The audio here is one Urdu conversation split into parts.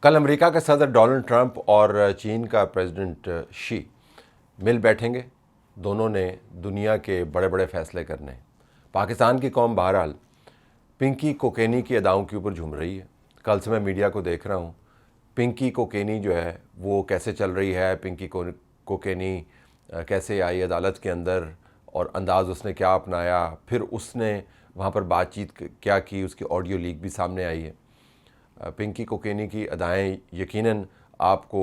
کل امریکہ کے صدر ڈونلڈ ٹرمپ اور چین کا پریزیڈنٹ شی مل بیٹھیں گے. دونوں نے دنیا کے بڑے بڑے فیصلے کرنے ہیں. پاکستان کی قوم بہرحال پنکی کوکینی کی اداؤں کے اوپر جھوم رہی ہے. کل سے میں میڈیا کو دیکھ رہا ہوں. پنکی کوکینی جو ہے وہ کیسے چل رہی ہے, پنکی کوکینی کیسے آئی عدالت کے اندر اور انداز اس نے کیا اپنایا, پھر اس نے وہاں پر بات چیت کیا کی, اس کی آڈیو لیک بھی سامنے آئی ہے. پنکی کوکینی کی ادائیں یقیناً آپ کو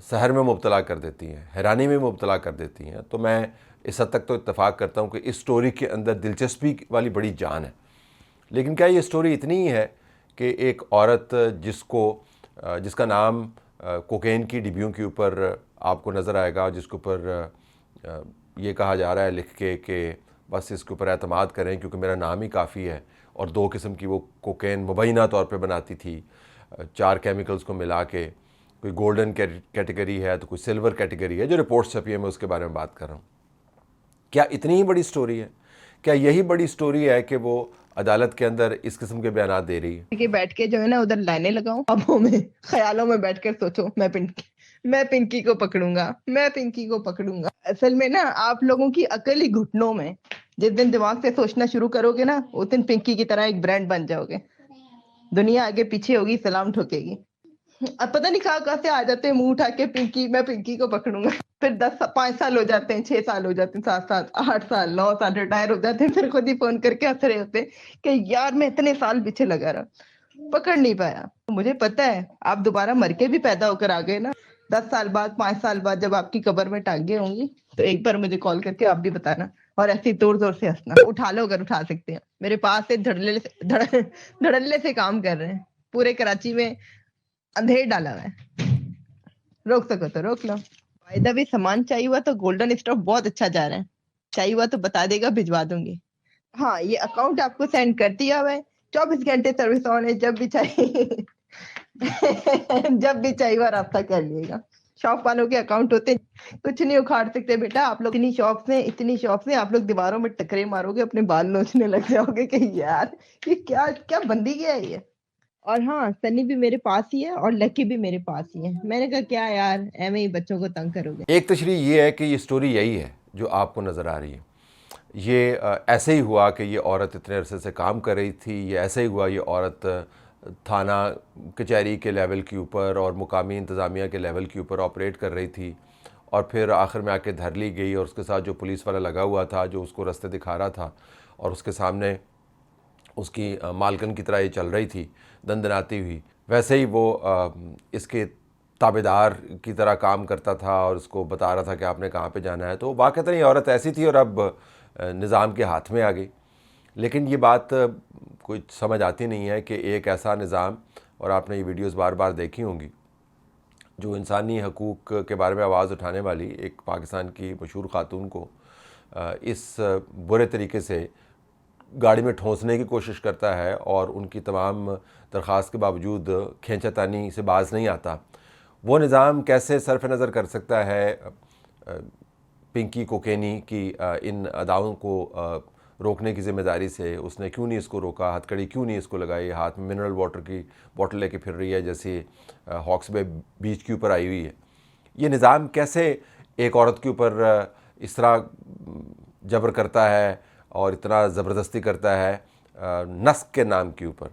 سحر میں مبتلا کر دیتی ہیں, حیرانی میں مبتلا کر دیتی ہیں. تو میں اس حد تک تو اتفاق کرتا ہوں کہ اس سٹوری کے اندر دلچسپی والی بڑی جان ہے. لیکن کیا یہ سٹوری اتنی ہی ہے کہ ایک عورت جس کا نام کوکین کی ڈبیوں کے اوپر آپ کو نظر آئے گا, جس کے اوپر یہ کہا جا رہا ہے لکھ کے کہ بس اس کے اوپر اعتماد کریں کیونکہ میرا نام ہی کافی ہے, اور 2 قسم کی وہ کوکین مبینہ طور پہ بناتی تھی 4 کیمیکلز کو ملا کے. کوئی گولڈن کیٹیگری ہے تو کوئی سلور کیٹیگری ہے, جو رپورٹس چھپی ہیں میں اس کے بارے میں بات کر رہا ہوں. کیا اتنی ہی بڑی سٹوری ہے؟ کیا یہی بڑی سٹوری ہے کہ وہ عدالت کے اندر اس قسم کے بیانات دے رہی ہے کہ بیٹھ کے جو ہے نا ادھر لائنیں لگاؤں, ابوں میں خیالوں میں بیٹھ کر سوچو میں پنکی کو پکڑوں گا, میں پنکی کو پکڑوں گا. اصل میں نا آپ لوگوں کی عقل ہی گھٹنوں میں. جس دن دماغ سے سوچنا شروع کرو گے نا, اس دن پنکی کی طرح ایک برانڈ بن جاؤ گے. دنیا آگے پیچھے ہوگی, سلام ٹھوکے گی. اب پتہ نہیں کہاں سے آ جاتے ہیں منہ اٹھا کے میں پنکی کو پکڑوں گا. پھر 5 سال ہو جاتے ہیں, 6 سال ہو جاتے ہیں, 7 سال, 8 سال, 9 سال ریٹائر ہو جاتے ہیں. پھر خود ہی فون کر کے ہنس رہے ہوتے ہیں کہ یار میں اتنے سال پیچھے لگا رہا, پکڑ نہیں پایا. مجھے پتا ہے آپ دوبارہ مر کے بھی پیدا ہو کر آ گئے نا, 10 سال بعد, 5 سال بعد جب آپ کی قبر میں ٹانگیں ہوں گی تو ایک بار مجھے کال کر کے آپ بھی بتانا, اور ایسے زور زور سے ہنسنا. اٹھا لو اگر اٹھا سکتے ہیں. میرے پاس سے دھڑلے سے کام کر رہے ہیں. پورے کراچی میں اندھیر ڈالا ہوا ہے. روک سکو تو روک لو. فائدہ بھی سامان چاہیے ہوا تو گولڈن اسٹاف بہت اچھا جا رہا ہے. چاہیے ہوا تو بتا دے گا, بھجوا دوں گی. ہاں یہ اکاؤنٹ آپ کو سینڈ کر دیا ہوا ہے. 24 گھنٹے سروس آن ہے, جب بھی چاہیے جب بھی چاہیے وہ رابطہ کر لیے گا. شاپ والوں کے اکاؤنٹ ہوتے ہیں, کچھ نہیں اکھاڑ سکتے بیٹا. آپ لوگ اتنی شاپس ہیں, آپ لوگ دیواروں میں ٹکرے مارو گے, اپنے بال نوچنے لگ جاؤ گے کہ یار یہ کیا بندی کیا ہے یہ. اور ہاں, سنی بھی میرے پاس ہی ہے اور لکی بھی میرے پاس ہی ہے. میں نے کہا کیا یار ایویں ہی بچوں کو تنگ کرو گے. ایک تشریح یہ ہے کہ یہ سٹوری یہی ہے جو آپ کو نظر آ رہی ہے. یہ ایسے ہی ہوا کہ یہ عورت اتنے عرصے سے کام کر رہی تھی. یہ ایسے ہی ہوا یہ عورت تھانہ کچہری کے لیول کے اوپر اور مقامی انتظامیہ کے لیول کے اوپر آپریٹ کر رہی تھی, اور پھر آخر میں آ کے دھر لی گئی, اور اس کے ساتھ جو پولیس والا لگا ہوا تھا جو اس کو رستے دکھا رہا تھا, اور اس کے سامنے اس کی مالکن کی طرح یہ چل رہی تھی دندناتی ہوئی, ویسے ہی وہ اس کے تابعدار کی طرح کام کرتا تھا اور اس کو بتا رہا تھا کہ آپ نے کہاں پہ جانا ہے. تو واقعتاً یہ عورت ایسی تھی اور اب نظام کے ہاتھ میں آ گئی. لیکن یہ بات کوئی سمجھ آتی نہیں ہے کہ ایک ایسا نظام, اور آپ نے یہ ویڈیوز بار بار دیکھی ہوں گی, جو انسانی حقوق کے بارے میں آواز اٹھانے والی ایک پاکستان کی مشہور خاتون کو اس برے طریقے سے گاڑی میں ٹھونسنے کی کوشش کرتا ہے, اور ان کی تمام درخواست کے باوجود کھینچا تانی سے باز نہیں آتا. وہ نظام کیسے صرف نظر کر سکتا ہے پنکی کوکینی کی ان اداؤں کو روکنے کی ذمہ داری سے؟ اس نے کیوں نہیں اس کو روکا, ہتھ کڑی کیوں نہیں اس کو لگائی, ہاتھ میں منرل واٹر کی بوٹل لے کے پھر رہی ہے جیسے ہاکس بے بیچ کے اوپر آئی ہوئی ہے. یہ نظام کیسے ایک عورت کے اوپر اس طرح جبر کرتا ہے اور اتنا زبردستی کرتا ہے نسق کے نام کے اوپر,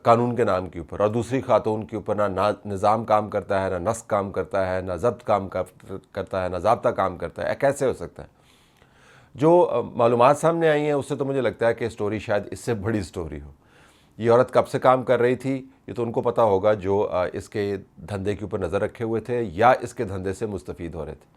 قانون کے نام کے اوپر, اور دوسری خاتون کے اوپر نہ نظام کام کرتا ہے, نہ نسق کام کرتا ہے, نہ ضبط کام کرتا ہے, نہ ضابطہ کام کرتا ہے. کیسے ہو سکتا ہے؟ جو معلومات سامنے آئی ہیں اس سے تو مجھے لگتا ہے کہ سٹوری شاید اس سے بڑی سٹوری ہو. یہ عورت کب سے کام کر رہی تھی یہ تو ان کو پتہ ہوگا جو اس کے دھندے کے اوپر نظر رکھے ہوئے تھے یا اس کے دھندے سے مستفید ہو رہے تھے.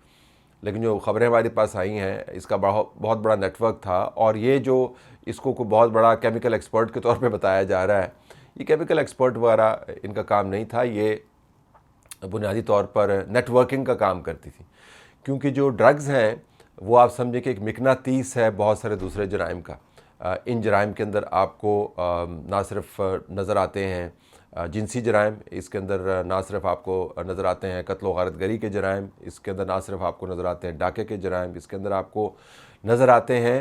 لیکن جو خبریں ہمارے پاس آئی ہیں اس کا بہت بڑا نیٹ ورک تھا, اور یہ جو اس کو کوئی بہت بڑا کیمیکل ایکسپرٹ کے طور پہ بتایا جا رہا ہے, یہ کیمیکل ایکسپرٹ وغیرہ ان کا کام نہیں تھا. یہ بنیادی طور پر نیٹ ورکنگ کا کام کرتی تھی, کیونکہ جو ڈرگز ہیں وہ آپ سمجھیں کہ ایک مقناطیس ہے بہت سارے دوسرے جرائم کا. ان جرائم کے اندر آپ کو نہ صرف نظر آتے ہیں جنسی جرائم, اس کے اندر نہ صرف آپ کو نظر آتے ہیں قتل و غارت گری کے جرائم, اس کے اندر نہ صرف آپ کو نظر آتے ہیں ڈاکے کے جرائم, اس کے اندر آپ کو نظر آتے ہیں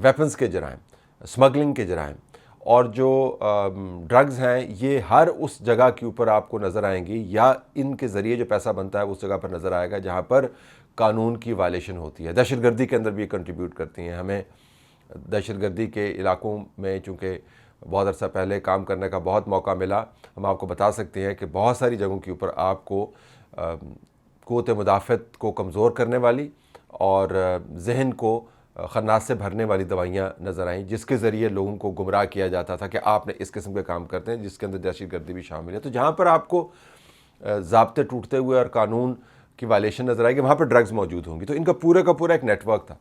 ویپنز کے جرائم, سمگلنگ کے جرائم, اور جو ڈرگز ہیں یہ ہر اس جگہ کے اوپر آپ کو نظر آئیں گی، یا ان کے ذریعے جو پیسہ بنتا ہے اس جگہ پر نظر آئے گا جہاں پر قانون کی وائلیشن ہوتی ہے۔ دہشت گردی کے اندر بھی یہ کنٹریبیوٹ کرتی ہیں۔ ہمیں دہشت گردی کے علاقوں میں چونکہ بہت عرصہ پہلے کام کرنے کا بہت موقع ملا، ہم آپ کو بتا سکتے ہیں کہ بہت ساری جگہوں کے اوپر آپ کو قوت مدافعت کو کمزور کرنے والی اور ذہن کو خناس سے بھرنے والی دوائیاں نظر آئیں، جس کے ذریعے لوگوں کو گمراہ کیا جاتا تھا کہ آپ نے اس قسم کے کام کرتے ہیں جس کے اندر دہشت گردی بھی شامل ہے۔ تو جہاں پر آپ کو ضابطے ٹوٹتے ہوئے اور قانون کی وائلیشن نظر آئے گی وہاں پر ڈرگز موجود ہوں گی۔ تو ان کا پورا ایک نیٹ ورک تھا۔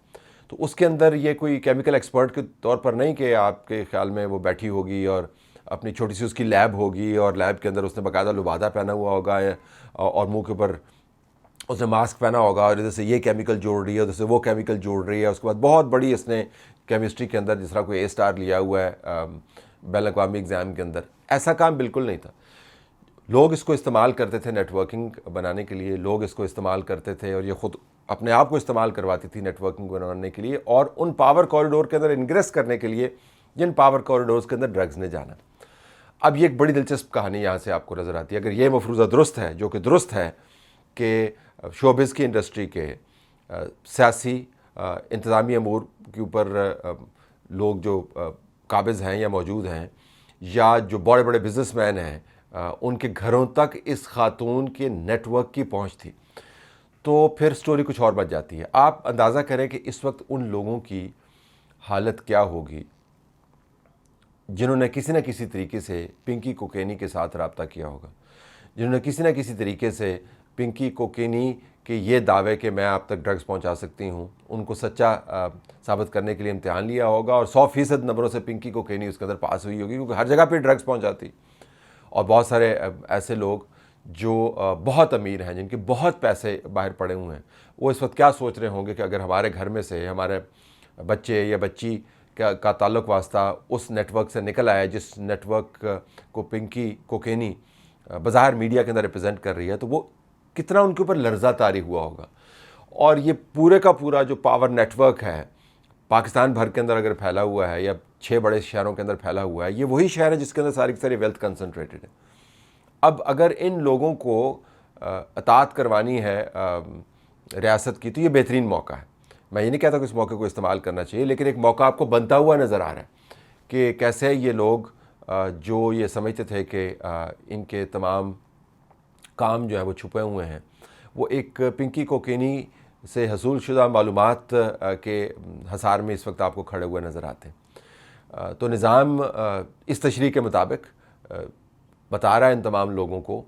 تو اس کے اندر یہ کوئی کیمیکل ایکسپرٹ کے طور پر نہیں کہ آپ کے خیال میں وہ بیٹھی ہوگی اور اپنی چھوٹی سی اس کی لیب ہوگی اور لیب کے اندر اس نے باقاعدہ لبادہ پہنا ہوا ہوگا اور منہ کے اوپر اس نے ماسک پہنا ہوگا اور ادھر سے یہ کیمیکل جوڑ رہی ہے ادھر سے وہ کیمیکل جوڑ رہی ہے، اس کے بعد بہت بڑی اس نے کیمسٹری کے اندر جس طرح کوئی A* لیا ہوا ہے بین الاقوامی ایگزام کے اندر۔ ایسا کام بالکل نہیں تھا۔ لوگ اس کو استعمال کرتے تھے نیٹ ورکنگ بنانے کے لیے، لوگ اس کو استعمال کرتے تھے اور یہ خود اپنے آپ کو استعمال کرواتی تھی نیٹ ورکنگ بنانے کے لیے اور ان پاور کوریڈور کے اندر انگریس کرنے کے لیے جن پاور کوریڈورز کے اندر ڈرگز نے جانا۔ اب یہ ایک بڑی دلچسپ کہانی یہاں سے آپ کو نظر آتی ہے۔ اگر یہ مفروضہ درست ہے، جو کہ درست ہے، کہ شوبز کی انڈسٹری کے سیاسی انتظامی امور کے اوپر لوگ جو قابض ہیں یا موجود ہیں، یا جو بڑے بڑے بزنس مین ہیں ان کے گھروں تک اس خاتون کے نیٹ ورک کی پہنچ تھی، تو پھر سٹوری کچھ اور بن جاتی ہے۔ آپ اندازہ کریں کہ اس وقت ان لوگوں کی حالت کیا ہوگی جنہوں نے کسی نہ کسی طریقے سے پنکی کوکینی کے ساتھ رابطہ کیا ہوگا، جنہوں نے کسی نہ کسی طریقے سے پنکی کوکینی کے یہ دعوے کہ میں آپ تک ڈرگز پہنچا سکتی ہوں ان کو سچا ثابت کرنے کے لیے امتحان لیا ہوگا، اور 100% نمبروں سے پنکی کوکینی اس کے اندر پاس ہوئی ہوگی، کیونکہ ہر جگہ پہ ڈرگز پہنچاتی۔ اور بہت سارے ایسے لوگ جو بہت امیر ہیں، جن کے بہت پیسے باہر پڑے ہوئے ہیں، وہ اس وقت کیا سوچ رہے ہوں گے کہ اگر ہمارے گھر میں سے ہمارے بچے یا بچی کا تعلق واسطہ اس نیٹ ورک سے نکل آیا جس نیٹ ورک کو پنکی کوکینی بظاہر میڈیا کے اندر ریپرزینٹ کر رہی ہے، تو وہ کتنا ان کے اوپر لرزہ طاری ہوا ہوگا۔ اور یہ پورے کا پورا جو پاور نیٹ ورک ہے پاکستان بھر کے اندر اگر پھیلا ہوا ہے یا 6 بڑے شہروں کے اندر پھیلا ہوا ہے، یہ وہی شہر ہے جس کے اندر ساری کی ساری ویلتھ کنسنٹریٹڈ ہے۔ اب اگر ان لوگوں کو اطاعت کروانی ہے ریاست کی تو یہ بہترین موقع ہے۔ میں یہ نہیں کہتا کہ اس موقع کو استعمال کرنا چاہیے، لیکن ایک موقع آپ کو بنتا ہوا نظر آ رہا ہے کہ کیسے یہ لوگ جو یہ سمجھتے تھے کہ ان کے تمام کام جو ہے وہ چھپے ہوئے ہیں، وہ ایک پنکی کوکینی سے حصول شدہ معلومات کے حصار میں اس وقت آپ کو کھڑے ہوئے نظر آتے ہیں۔ تو نظام اس تشریح کے مطابق بتا رہا ہے ان تمام لوگوں کو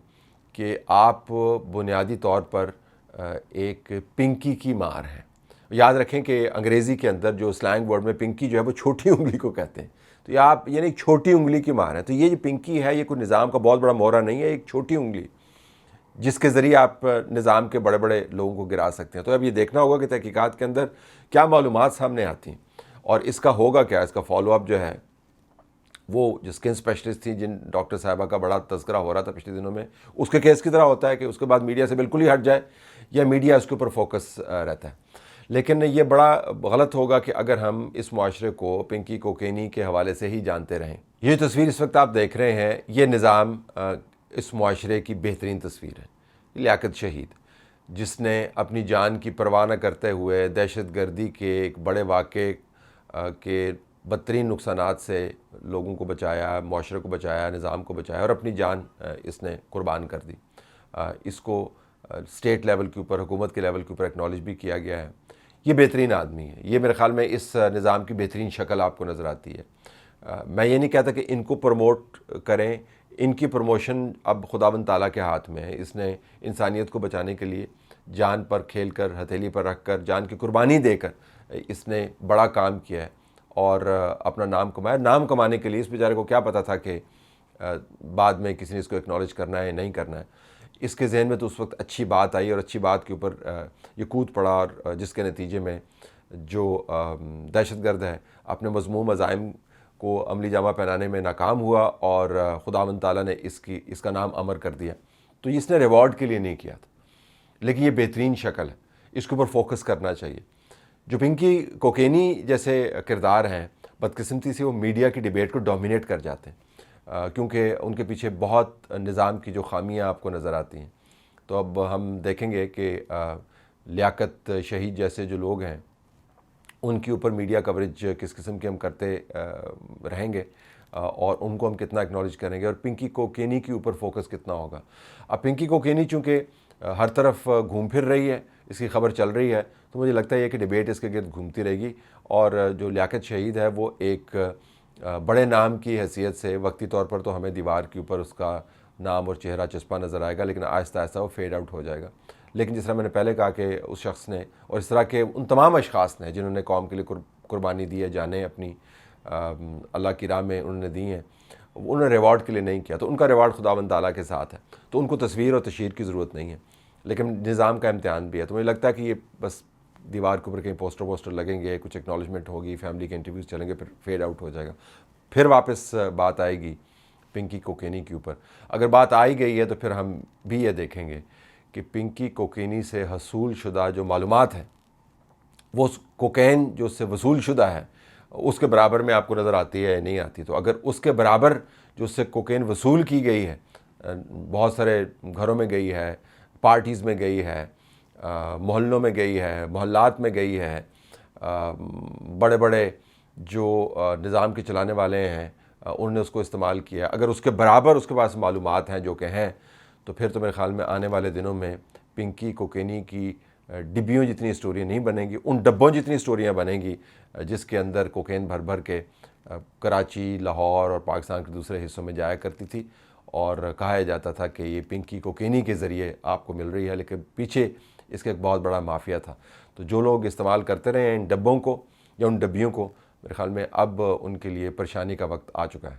کہ آپ بنیادی طور پر ایک پنکی کی مار ہیں۔ یاد رکھیں کہ انگریزی کے اندر جو سلینگ ورڈ میں پنکی جو ہے وہ چھوٹی انگلی کو کہتے ہیں، تو یہ آپ یعنی ایک چھوٹی انگلی کی مار ہے۔ تو یہ جو پنکی ہے یہ کوئی نظام کا بہت بڑا مورا نہیں ہے، ایک چھوٹی انگلی جس کے ذریعے آپ نظام کے بڑے بڑے لوگوں کو گرا سکتے ہیں۔ تو اب یہ دیکھنا ہوگا کہ تحقیقات کے اندر کیا معلومات سامنے آتی ہیں اور اس کا ہوگا کیا، اس کا فالو اپ جو ہے وہ جو اسکن اسپیشلسٹ تھی جن ڈاکٹر صاحبہ کا بڑا تذکرہ ہو رہا تھا پچھلے دنوں میں، اس کے کیس کی طرح ہوتا ہے کہ اس کے بعد میڈیا سے بالکل ہی ہٹ جائے یا میڈیا اس کے اوپر فوکس رہتا ہے۔ لیکن یہ بڑا غلط ہوگا کہ اگر ہم اس معاشرے کو پنکی کوکینی کے حوالے سے ہی جانتے رہیں۔ یہ تصویر اس وقت آپ دیکھ رہے ہیں، یہ نظام اس معاشرے کی بہترین تصویر ہے۔ لیاقت شہید جس نے اپنی جان کی پرواہ نہ کرتے ہوئے دہشت گردی کے ایک بڑے واقعے کے بدترین نقصانات سے لوگوں کو بچایا، معاشرے کو بچایا، نظام کو بچایا اور اپنی جان اس نے قربان کر دی۔ اس کو اسٹیٹ لیول کے اوپر، حکومت کے لیول کے اوپر ایکنالج بھی کیا گیا ہے۔ یہ بہترین آدمی ہے، یہ میرے خیال میں اس نظام کی بہترین شکل آپ کو نظر آتی ہے۔ میں یہ نہیں کہتا کہ ان کو پروموٹ کریں، ان کی پروموشن اب خداوند تعالیٰ کے ہاتھ میں ہے۔ اس نے انسانیت کو بچانے کے لیے جان پر کھیل کر، ہتھیلی پر رکھ کر، جان کی قربانی دے کر اس نے بڑا کام کیا ہے اور اپنا نام کمایا۔ نام کمانے کے لیے اس بیچارے کو کیا پتہ تھا کہ بعد میں کسی نے اس کو اکنالج کرنا ہے نہیں کرنا ہے۔ اس کے ذہن میں تو اس وقت اچھی بات آئی اور اچھی بات کے اوپر یہ کود پڑا، اور جس کے نتیجے میں جو دہشت گرد ہے اپنے مذموم عزائم کو عملی جامہ پہنانے میں ناکام ہوا اور خداوند تعالیٰ نے اس کا نام امر کر دیا۔ تو اس نے ریوارڈ کے لیے نہیں کیا تھا، لیکن یہ بہترین شکل ہے، اس کے اوپر فوکس کرنا چاہیے۔ جو پنکی کوکینی جیسے کردار ہیں بدقسمتی سے وہ میڈیا کی ڈیبیٹ کو ڈومینیٹ کر جاتے ہیں، کیونکہ ان کے پیچھے بہت نظام کی جو خامیاں آپ کو نظر آتی ہیں۔ تو اب ہم دیکھیں گے کہ لیاقت شہید جیسے جو لوگ ہیں ان کے اوپر میڈیا کوریج کس قسم کے ہم کرتے رہیں گے، اور ان کو ہم کتنا اکنالج کریں گے، اور پنکی کوکینی کے اوپر فوکس کتنا ہوگا۔ اب پنکی کوکینی چونکہ ہر طرف گھوم پھر رہی ہے، اس کی خبر چل رہی ہے، تو مجھے لگتا ہے کہ ڈیبیٹ اس کے گرد گھومتی رہے گی، اور جو لیاقت شہید ہے وہ ایک بڑے نام کی حیثیت سے وقتی طور پر تو ہمیں دیوار کے اوپر اس کا نام اور چہرہ چسپاں نظر آئے گا، لیکن آہستہ آہستہ وہ فیڈ آؤٹ ہو جائے گا۔ لیکن جس طرح میں نے پہلے کہا کہ اس شخص نے اور اس طرح کے ان تمام اشخاص نے جنہوں نے قوم کے لیے قربانی دی ہے، جانیں اپنی اللہ کی راہ میں انہوں نے دی ہیں، انہوں نے ریوارڈ کے لیے نہیں کیا، تو ان کا ریوارڈ خداوند تعالیٰ کے ساتھ ہے، تو ان کو تصویر اور تشہیر کی ضرورت نہیں ہے، لیکن نظام کا امتحان بھی ہے۔ تو مجھے لگتا ہے کہ یہ بس دیوار کے اوپر کہیں پوسٹر لگیں گے، کچھ اکنالجمنٹ ہوگی، فیملی کے انٹرویوز چلیں گے، پھر فیڈ آؤٹ ہو جائے گا، پھر واپس بات آئے گی پنکی کوکینی کے اوپر۔ اگر بات آئی گئی ہے تو پھر ہم بھی یہ دیکھیں گے کہ پنکی کوکینی سے حصول شدہ جو معلومات ہیں، وہ کوکین جو اس سے وصول شدہ ہے اس کے برابر میں آپ کو نظر آتی ہے یا نہیں آتی۔ تو اگر اس کے برابر جو اس سے کوکین وصول کی گئی ہے، بہت سارے گھروں میں گئی ہے، پارٹیز میں گئی ہے، محلوں میں گئی ہے، محلات میں گئی ہے، بڑے بڑے جو نظام کے چلانے والے ہیں انہوں نے اس کو استعمال کیا، اگر اس کے برابر اس کے پاس معلومات ہیں جو کہ ہیں، تو پھر تو میرے خیال میں آنے والے دنوں میں پنکی کوکینی کی ڈبیوں جتنی اسٹوریاں نہیں بنیں گی، ان ڈبوں جتنی اسٹوریاں بنیں گی جس کے اندر کوکین بھر بھر کے کراچی، لاہور اور پاکستان کے دوسرے حصوں میں جایا کرتی تھی، اور کہا جاتا تھا کہ یہ پنکی کوکینی کے ذریعے آپ کو مل رہی ہے، لیکن پیچھے اس کا ایک بہت بڑا مافیا تھا۔ تو جو لوگ استعمال کرتے رہے ہیں ان ڈبوں کو یا ان ڈبیوں کو، میرے خیال میں اب ان کے لیے پریشانی کا وقت آ چکا ہے۔